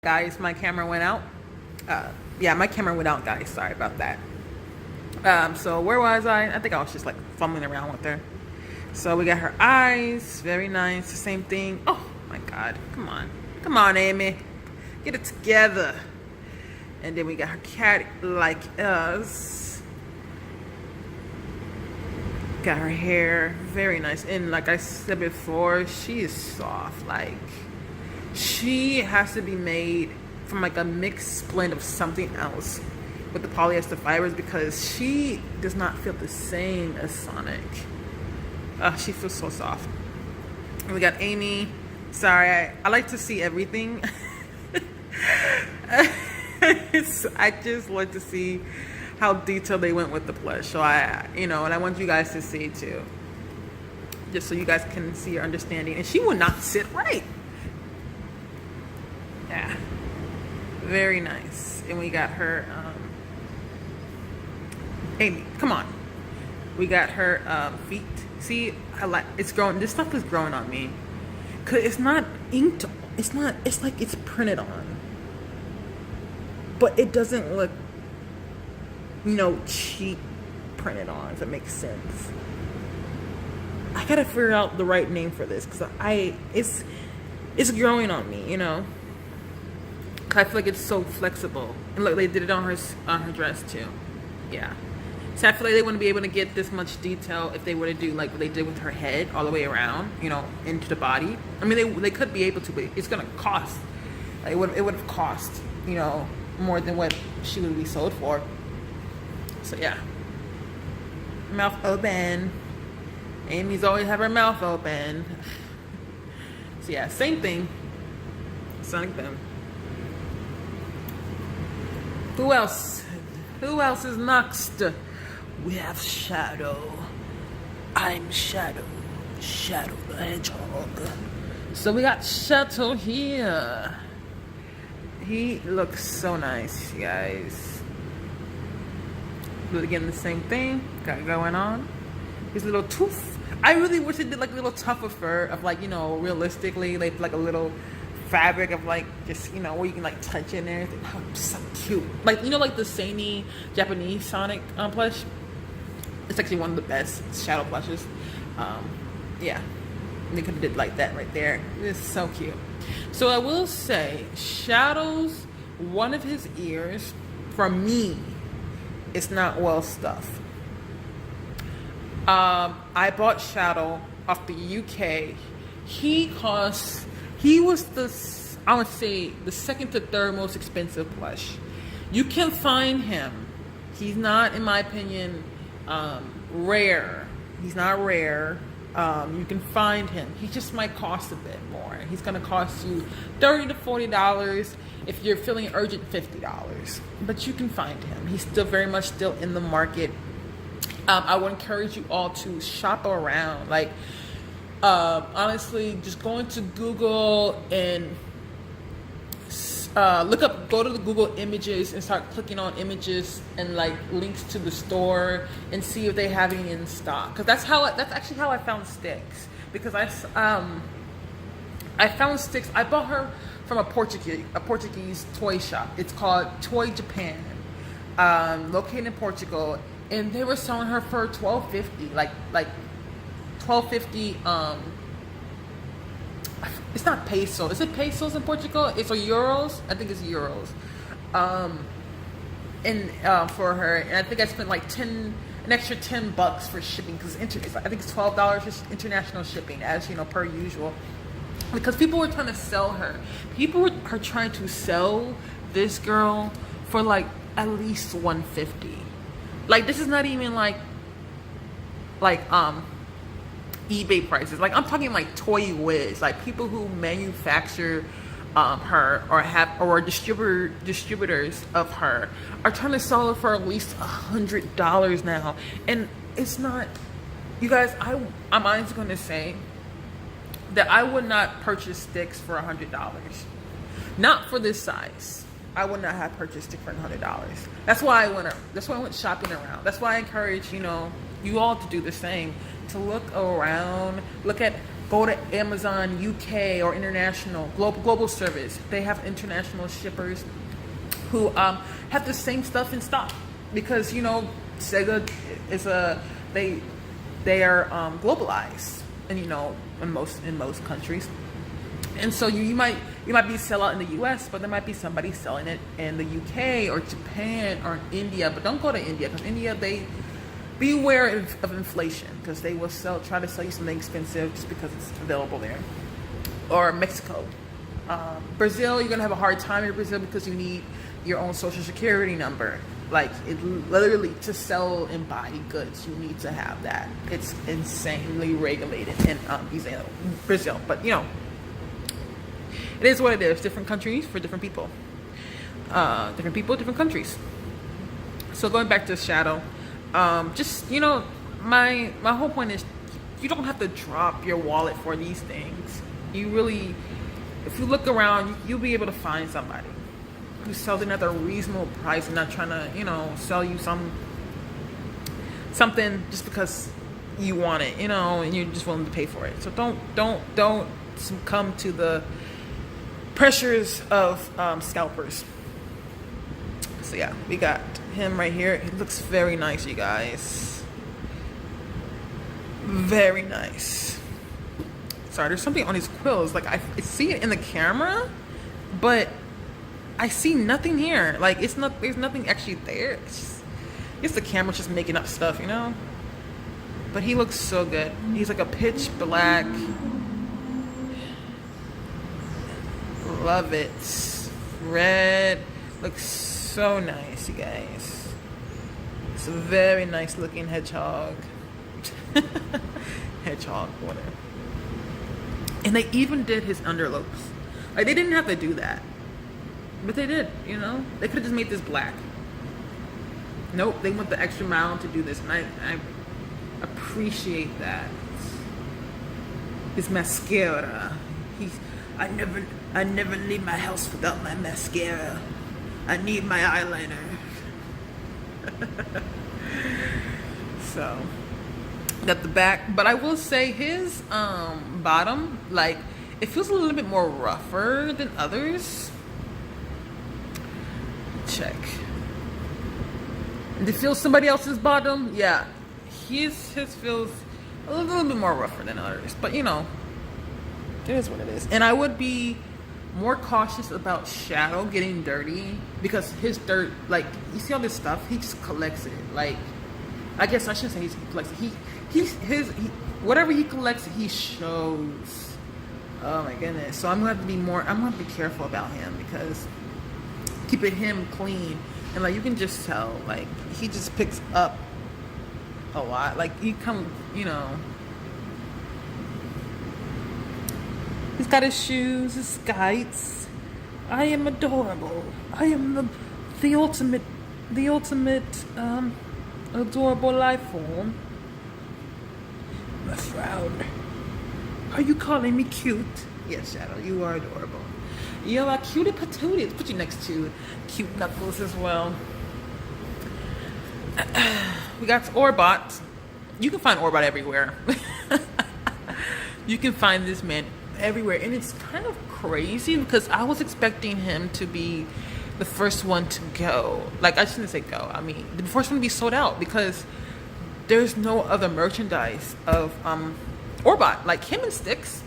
Guys, my camera went out. Yeah, my camera went out, guys. Sorry about that. So where was I? I think I was just like fumbling around with her. So we got her eyes, very nice. The same thing. Oh my God, come on, Amy, get it together. And then we got her cat like us. Got her hair, very nice. And like I said before, she is soft. Like, she has to be made from like a mixed blend of something else with the polyester fibers, because she does not feel the same as Sonic. She feels so soft. And we got Amy. Sorry, I like to see everything. I just like to see how detailed they went with the plush. So and I want you guys to see too, just so you guys can see her understanding. And she will not sit right. Yeah, very nice. And we got her, Amy, come on. We got her feet. See, it's growing. This stuff is growing on me, cause it's not inked. It's like it's printed on, but it doesn't look, cheap printed on, if it makes sense. I gotta figure out the right name for this, because it's growing on me, I feel like it's so flexible. And look, they did it on her dress too. Yeah. So I feel like they wouldn't be able to get this much detail if they were to do like what they did with her head all the way around, into the body. I mean, they could be able to, but it's gonna cost. Like, it would have cost, more than what she would be sold for. So yeah. Mouth open. Amy's always have her mouth open. So yeah, same thing. Sonic Boom. Who else? Who else is next? We have Shadow. I'm Shadow. Shadow the Hedgehog. So we got Shadow here. He looks so nice, you guys. But again, the same thing got going on. His little tooth. I really wish they did like a little tougher fur of like, realistically, like a little fabric of like just where you can like touch it and everything. Oh, so cute. Like like the Seini Japanese Sonic plush. It's actually one of the best shadow plushes. Yeah, they could have did like that right there. It's so cute. So I will say, Shadow's one of his ears, for me, it's not well stuffed. I bought Shadow off the UK. He was I would say the second to third most expensive plush. You can find him. He's not, in my opinion, rare. He's not rare. You can find him. He just might cost a bit more. He's gonna cost you $30 to $40. If you're feeling urgent, $50. But you can find him. He's still very much still in the market. I would encourage you all to shop around. Like, honestly, just go into Google and go to the Google images and start clicking on images and like links to the store and see if they have any in stock. Because that's actually how I found Sticks. Because I found Sticks. I bought her from a Portuguese toy shop. It's called Toy Japan, located in Portugal, and they were selling her for $12.50. Like $12.50. It's not peso. Is it pesos in Portugal? It's euros. I think it's euros. For her, and I think I spent like an extra $10 for shipping, because I think it's $12 for international shipping, as per usual. Because people were trying to sell her. People are trying to sell this girl for like at least $150. Like, this is not even like eBay prices. Like, I'm talking like Toy Wiz, like people who manufacture her or distributors of her are trying to sell her for at least $100 now. And it's not, you guys, I'm honestly going to say that I would not purchase Sticks for $100. Not for this size. I would not have purchased it for $100. That's why I went shopping around. That's why I encourage, you all to do the same. To look around, look at Go to Amazon UK or international global service. They have international shippers who have the same stuff in stock because Sega is they are globalized, and in most countries. And so you might be sell out in the U.S., but there might be somebody selling it in the U.K. or Japan or India. But don't go to India, because India, they beware of inflation, because they will try to sell you something expensive just because it's available there. Or Mexico, Brazil, you're gonna have a hard time in Brazil because you need your own social security number. Like, it literally, to sell and buy goods, you need to have that. It's insanely regulated in Brazil, but it is what it is. Different countries for different people. Different people, different countries. So going back to Shadow, just my whole point is, you don't have to drop your wallet for these things. You really, if you look around, you'll be able to find somebody who sells it at a reasonable price and not trying to sell you something just because you want it, and you're just willing to pay for it. So don't succumb to the pressures of scalpers. So yeah, we got him right here. He looks very nice, you guys. Very nice. Sorry, there's something on his quills. Like, I see it in the camera, but I see nothing here. Like, there's nothing actually there. It's the camera's just making up stuff, But he looks so good. He's like a pitch black. Love it. Red. Looks so nice, you guys. It's a very nice looking hedgehog. Hedgehog, whatever. And they even did his underlopes. Like, they didn't have to do that, but they did. They could have just made this black. Nope, they went the extra mile to do this, and I appreciate that. His mascara. I never leave my house without my mascara. I need my eyeliner. So, got the back, but I will say his bottom, like, it feels a little bit more rougher than others. Check. Did it feel somebody else's bottom? Yeah, his feels a little bit more rougher than others, but it is what it is. And I would be more cautious about Shadow getting dirty, because his dirt, like, you see all this stuff, he just collects it. Like, I guess I shouldn't say he collects it. Whatever he collects, he shows. Oh my goodness. So I'm gonna have to be careful about him, because keeping him clean, and like, you can just tell, like, he just picks up a lot. Like, he's got his shoes, his skites. I am adorable. I am the ultimate adorable life form. My frown. Are you calling me cute? Yes, Shadow, you are adorable. You're a cutie patootie. Let's put you next to Cute Knuckles as well. We got Orbot. You can find Orbot everywhere. You can find this man everywhere, and it's kind of crazy because I was expecting him to be the first one to go. Like, I shouldn't say go. I mean, the first one to be sold out, because there's no other merchandise of Orbot. Like, him and Styx,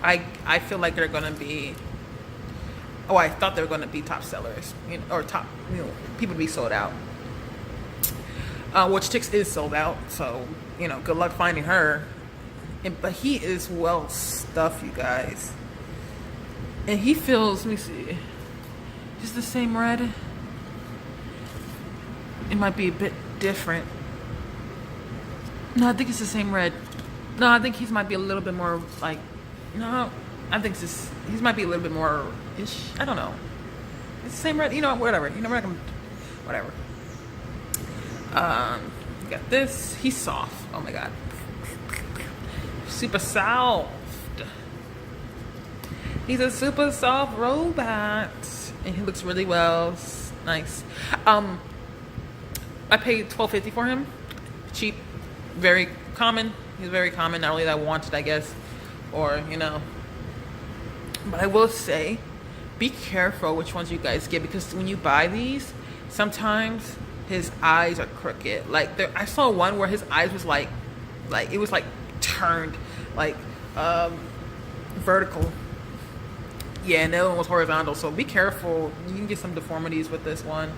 I feel like they're gonna be. Oh, I thought they were gonna be top sellers, or top, people to be sold out. Which Styx is sold out, so good luck finding her. But he is well stuffed, you guys. And he feels, let me see, is the same red? It might be a bit different. No, I think it's the same red. No, I think he might be a little bit more like, no, I think he might be a little bit more ish. I don't know. It's the same red, whatever. Whatever. Got this. He's soft. Oh my god. Super soft. He's a super soft robot, and he looks really well. Nice. I paid $12.50 for him. Cheap, very common. He's very common, not really that wanted, I guess, or you know. But I will say, be careful which ones you guys get, because when you buy these, sometimes his eyes are crooked. Like I saw one where his eyes was like it was like turned like vertical. Yeah, and the other one was horizontal. So be careful. You can get some deformities with this one.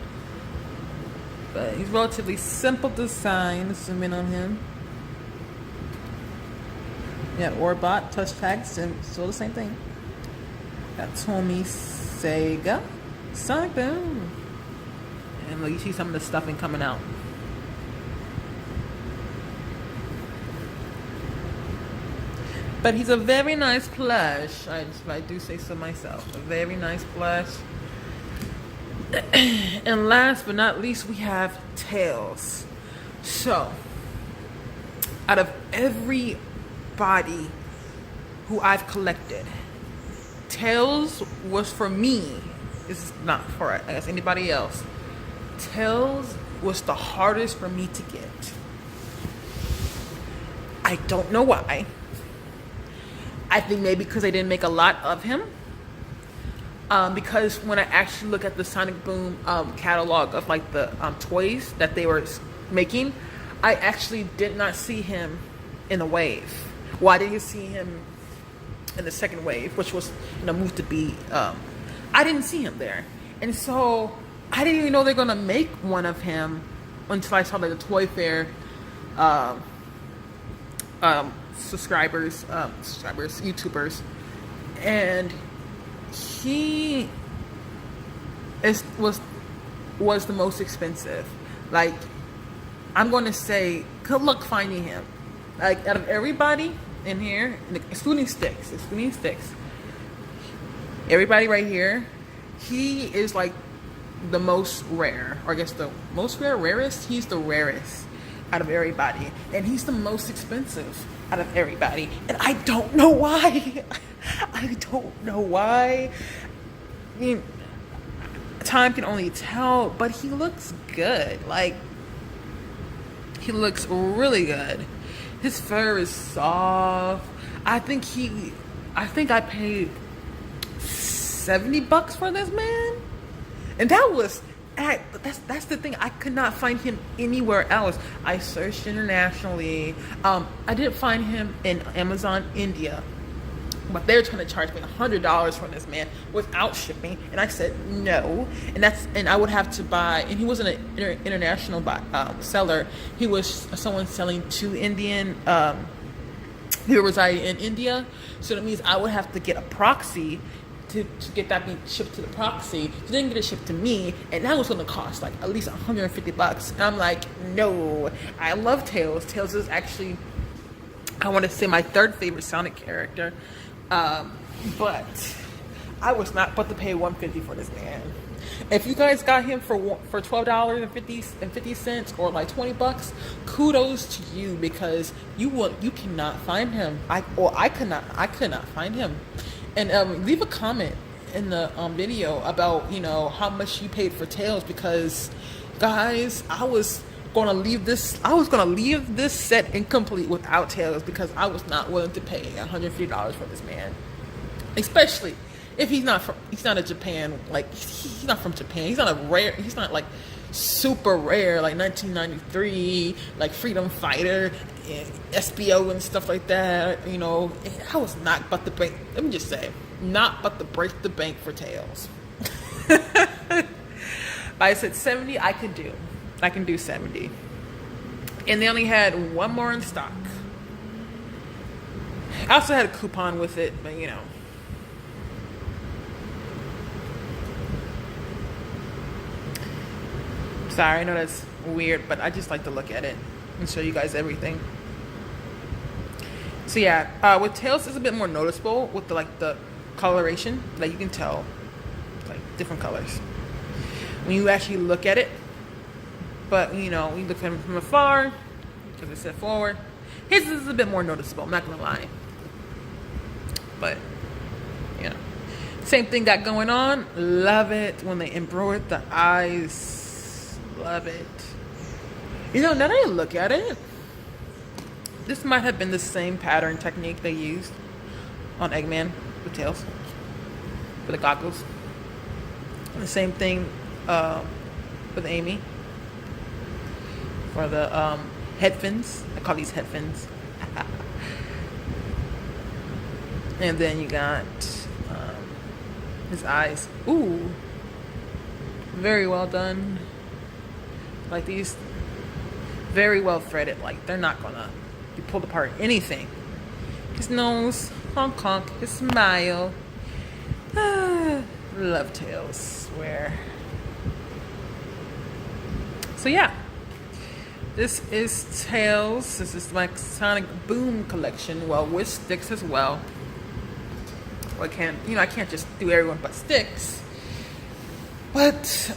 But he's relatively simple design. Zoom in on him. Yeah, Orbot, touch tags, and still the same thing. Got Tomy Sega, Sonic Boom. And look, you see some of the stuffing coming out. But he's a very nice plush. I do say so myself. A very nice plush. And last but not least, we have Tails. So, out of everybody who I've collected, Tails was for me. This is not for, I guess, anybody else. Tails was the hardest for me to get. I don't know why. I think maybe because they didn't make a lot of him. Because when I actually look at the Sonic Boom catalog of like the toys that they were making, I actually did not see him in the wave. Well, I didn't see him in the second wave, which was, you know, moved to be. I didn't see him there, and so I didn't even know they're gonna make one of him until I saw like the Toy Fair subscribers, YouTubers, and he was the most expensive. Like, I'm going to say, good luck finding him. Like, out of everybody in here, excluding Sticks, everybody right here, he is like the most rare, or I guess the most rarest. He's the rarest out of everybody, and he's the most expensive out of everybody, and I don't know why. I don't know why. I mean, time can only tell, but he looks good. Like, he looks really good. His fur is soft. I think I paid $70 for this man, and that was that's the thing. I could not find him anywhere else. I searched internationally. I didn't find him in Amazon India, but they're trying to charge me $100 for this man without shipping, and I said no. And I would have to buy. And he wasn't an international seller. He was someone selling to Indian. He resided in India, so that means I would have to get a proxy to get that being shipped to the proxy. So then get it shipped to me, and that was going to cost like at least $150. And I'm like, no. I love Tails. Tails is actually, I want to say, my third favorite Sonic character. But I was not about to pay $150 for this man. If you guys got him for $12.50 or like $20, kudos to you, because you cannot find him. I could not find him. And leave a comment in the video about, you know, how much you paid for Tails, because guys, I was gonna leave this set incomplete without Tails, because I was not willing to pay $150 for this man, especially if he's not a Japan, like he's not from Japan. He's not like super rare, like 1993, like Freedom Fighter, SBO and stuff like that. You know, I was not about to break. Let me just say, not about to break the bank for Tails. But I said 70. I can do 70, and they only had one more in stock. I also had a coupon with it, but you know. Sorry, I know that's weird, but I just like to look at it and show you guys everything. So yeah, with Tails, it's a bit more noticeable with the coloration. Like, you can tell, like, different colors when you actually look at it. But you know, when you look at him from afar, because it's set forward, his is a bit more noticeable. I'm not gonna lie. But yeah, same thing got going on. Love it when they embroidered the eyes. Love it. You know, now that I look at it, this might have been the same pattern technique they used on Eggman with Tails for the goggles. The same thing with Amy for the head fins. I call these head fins. And then you got his eyes. Ooh, very well done. Like these, very well threaded. Like they're not gonna be pulled apart anything. His nose, honk honk. His smile. Love Tails, swear. So yeah, this is Tails. This is my Sonic Boom collection. Well, with sticks as well. Well, I can't just do everyone but sticks. But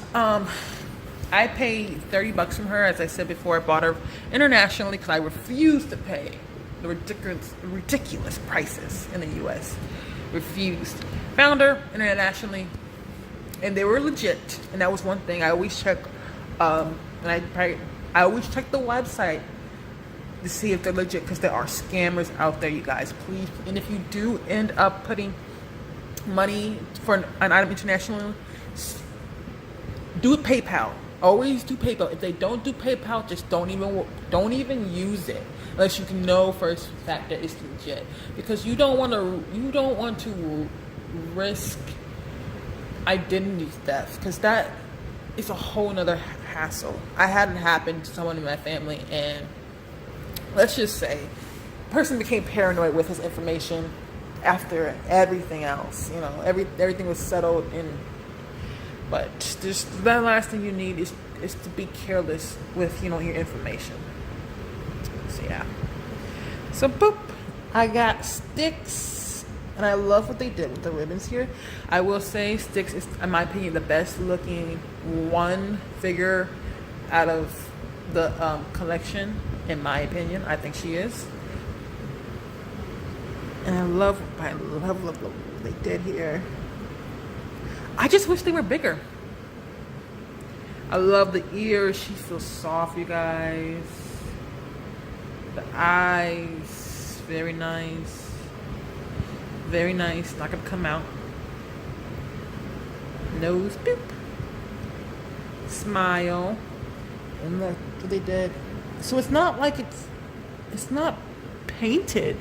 I paid $30 from her. As I said before, I bought her internationally because I refused to pay the ridiculous prices in the U.S. Refused. Found her internationally, and they were legit. And that was one thing I always check. And I always check the website to see if they're legit, because there are scammers out there, you guys. Please, and if you do end up putting money for an item internationally, do PayPal. Always do PayPal. If they don't do PayPal, just don't even use it unless you can know for a fact that it's legit, because you don't want to risk identity theft, because that is a whole nother hassle. I had it happen to someone in my family, and let's just say the person became paranoid with his information after everything else. Everything was settled in. But just the last thing you need is to be careless with your information. So yeah. So boop, I got sticks, and I love what they did with the ribbons here. I will say sticks is, in my opinion, the best looking one figure out of the collection. In my opinion, I think she is. And I love what they did here. I just wish they were bigger. I love the ears. She feels soft, you guys. The eyes, very nice. Very nice. Not gonna come out. Nose, boop. Smile. And look what they did. So it's not like it's not painted.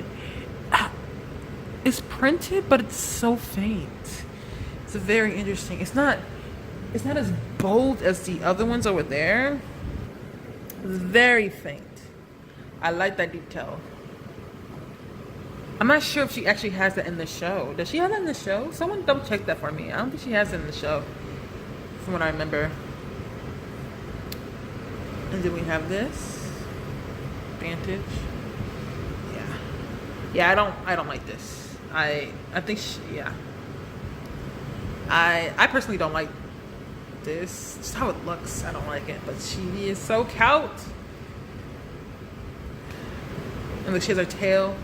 It's printed, but it's so faint. It's very interesting. It's not as bold as the other ones over there. It's very faint. I like that detail. I'm not sure if she actually has that in the show. Does she have that in the show? Someone double check that for me. I don't think she has it in the show, from what I remember. And then we have this Vantage. Yeah, I don't like this. I think I personally don't like this. Just how it looks, I don't like it. But she is so cute. And look, she has her tail.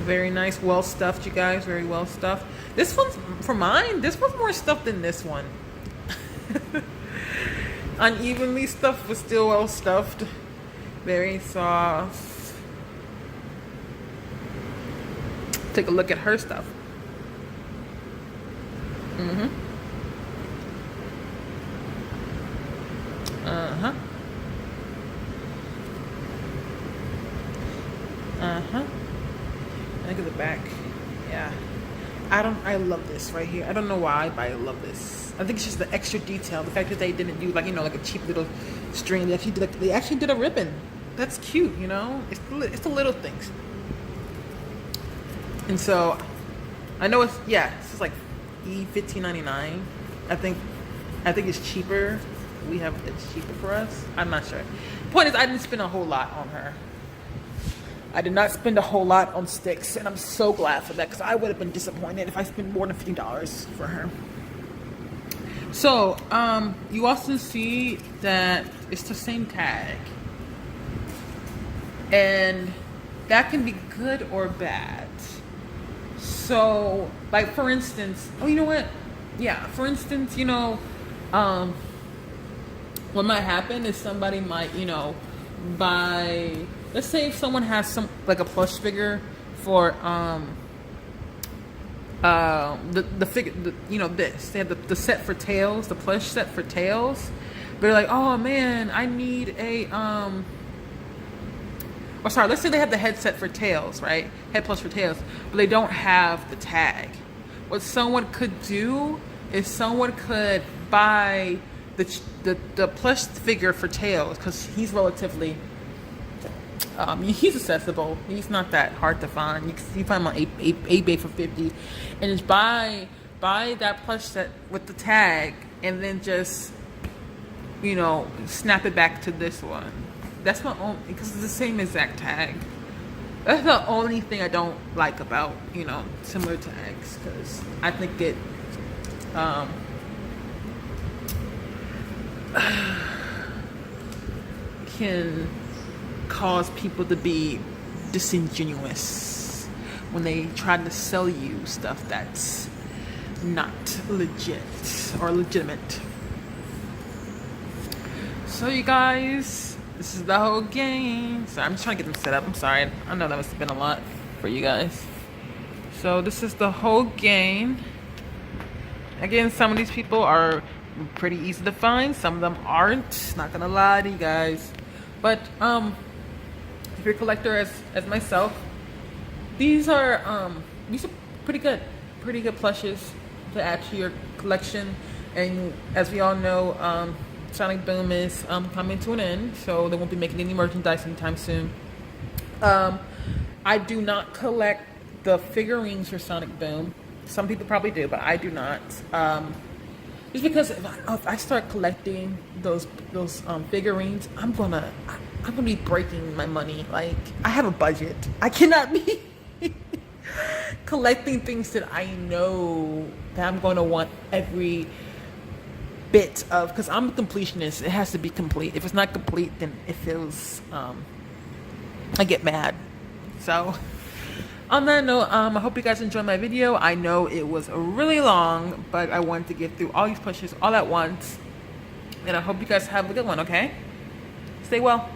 Very nice, well stuffed, you guys. Very well stuffed. This one's, for mine, this one's more stuffed than this one. Unevenly stuffed, but still well stuffed. Very soft. Take a look at her stuff. Look at the back. Yeah. I love this right here. I don't know why, but I love this. I think it's just the extra detail. The fact that they didn't do like a cheap little string. They actually did a ribbon. That's cute, It's the little things. And so, I know it's like $15.99. I think it's cheaper. It's cheaper for us. I'm not sure. Point is, I didn't spend a whole lot on her. I did not spend a whole lot on sticks, and I'm so glad for that, because I would have been disappointed if I spent more than $50 for her. So, you also see that it's the same tag. And that can be good or bad. So, like, for instance, oh, you know what? Yeah, for instance, what might happen is somebody might, buy. Let's say if someone has some like a plush figure for the figure, this they have the set for Tails, the plush set for Tails. They're like, oh man, I need a or sorry, let's say they have the headset for Tails, right? Head plush for Tails, but they don't have the tag. What someone could do is someone could buy the plush figure for Tails, because he's relatively he's accessible. He's not that hard to find. You can find him on eBay for $50, and just buy that plush set with the tag, and then just snap it back to this one. That's my own, because it's the same exact tag. That's the only thing I don't like about similar tags, because I think it can cause people to be disingenuous when they try to sell you stuff that's not legit or legitimate. So you guys, this is the whole game. So I'm just trying to get them set up. I'm sorry. I know that must have been a lot for you guys. So this is the whole game. Again, some of these people are pretty easy to find. Some of them aren't. Not gonna lie to you guys. But if you're a collector as myself, these are pretty good plushes to add to your collection. And as we all know, Sonic Boom is coming to an end, so they won't be making any merchandise anytime soon. I do not collect the figurines for Sonic Boom. Some people probably do, but I do not. Just because if I start collecting those figurines, I'm gonna be breaking my money. Like, I have a budget. I cannot be collecting things that I know that I'm going to want every bit of, because I'm a completionist. It has to be complete. If it's not complete, then it feels I get mad. So on that note, I hope you guys enjoyed my video. I know it was really long, but I wanted to get through all these plushes all at once, and I hope you guys have a good one. Okay, stay well.